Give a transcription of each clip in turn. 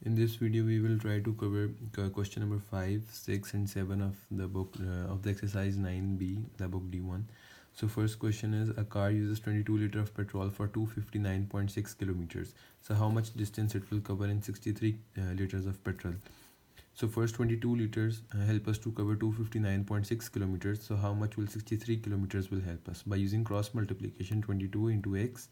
In this video, we will try to cover question number 5, 6, and 7 of the book of the exercise 9B, the book D1. So first question is, a car uses 22 liters of petrol for 259.6 kilometers. So how much distance it will cover in 63 liters of petrol? So first 22 liters help us to cover 259.6 kilometers. So how much will 63 kilometers will help us? By using cross multiplication, 22 into x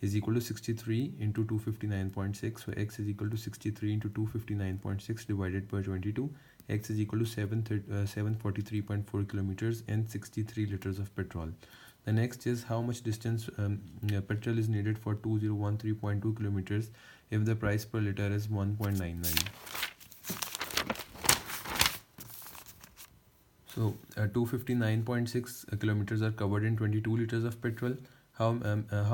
is equal to 63 into 259.6. So x is equal to 63 into 259.6 divided by 22. X is equal to 743.4 kilometers and 63 liters of petrol. The next is how much distance petrol is needed for 2013.2 kilometers if the price per liter is 1.99. So 259.6 kilometers are covered in 22 liters of petrol. How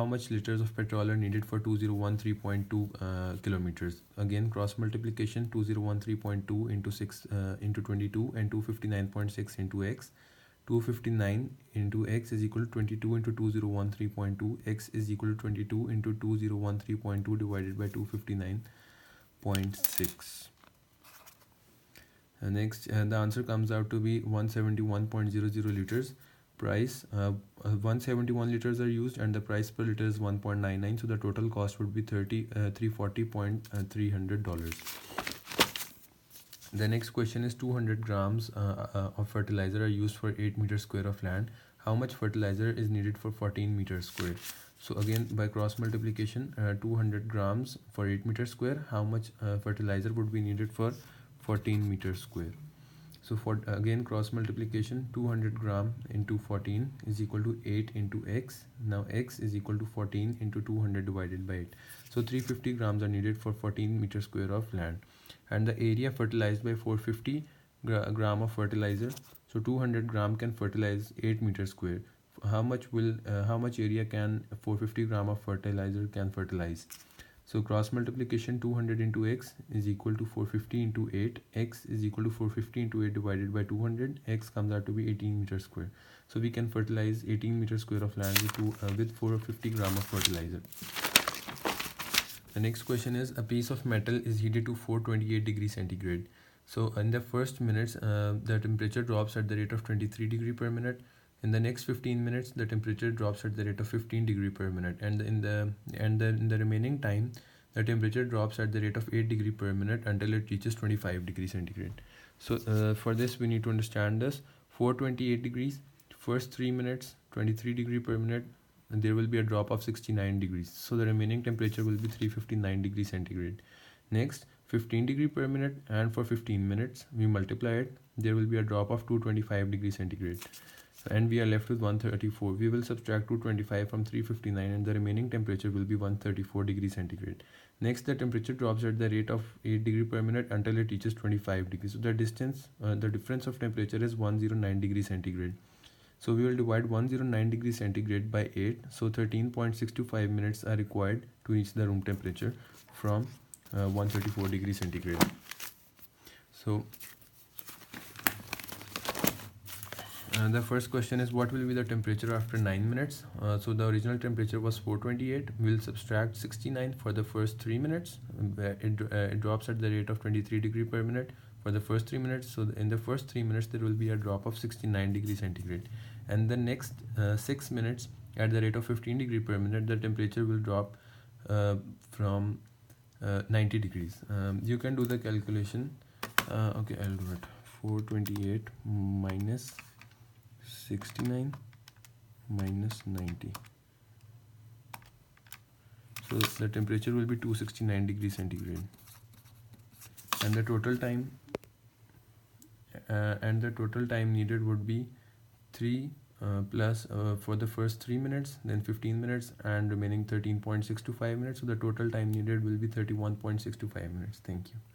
much liters of petrol are needed for 2013.2 kilometers? Again, cross multiplication, 2013.2 into 6 into 22 and 259.6 into x. 259 into x is equal to 22 into 2013.2. X is equal to 22 into 2013.2 divided by 259.6. Next, the answer comes out to be 171.00 liters. Price 171 liters are used and the price per liter is 1.99, so the total cost would be $340.300. The next question is 200 grams of fertilizer are used for 8 meters square of land. How much fertilizer is needed for 14 meters square? So again, by cross multiplication, 200 grams for 8 meters square, how much fertilizer would be needed for 14 meters square? So for again cross multiplication, 200 gram into 14 is equal to 8 into x. Now x is equal to 14 into 200 divided by 8. So 350 grams are needed for 14 meters square of land. And the area fertilized by 450 gram of fertilizer. So 200 gram can fertilize 8 meters square. How much area can 450 gram of fertilizer can fertilize? So cross multiplication, 200 into x is equal to 450 into 8. X is equal to 450 into 8 divided by 200. X comes out to be 18 meters square. So we can fertilize 18 meters square of land with 450 gram of fertilizer. The next question is, a piece of metal is heated to 428 degrees centigrade. So in the first minutes, the temperature drops at the rate of 23 degree per minute. In the next 15 minutes, the temperature drops at the rate of 15 degree per minute, and in the remaining time, the temperature drops at the rate of 8 degree per minute until it reaches 25 degrees centigrade. So for this, we need to understand this. 428 degrees, first 3 minutes, 23 degree per minute, and there will be a drop of 69 degrees. So the remaining temperature will be 359 degrees centigrade. Next, 15 degree per minute, and for 15 minutes, we multiply it, there will be a drop of 225 degrees centigrade. And we are left with 134. We will subtract 225 from 359 and the remaining temperature will be 134 degrees centigrade. Next, the temperature drops at the rate of 8 degree per minute until it reaches 25 degrees. So the difference of temperature is 109 degrees centigrade. So we will divide 109 degrees centigrade by 8. So 13.625 minutes are required to reach the room temperature from 134 degrees centigrade. So the first question is, what will be the temperature after 9 minutes? So the original temperature was 428. We'll subtract 69 for the first 3 minutes. It drops at the rate of 23 degree per minute for the first 3 minutes. So in the first 3 minutes, there will be a drop of 69 degrees centigrade. And the next 6 minutes at the rate of 15 degree per minute, the temperature will drop from 90 degrees. You can do the calculation. Okay, I'll do it. 428 minus 69 minus 90. So the temperature will be 269 degrees centigrade. And the total time needed would be 3 plus for the first 3 minutes, then 15 minutes, and remaining 13.625 minutes. So the total time needed will be 31.625 minutes. Thank you.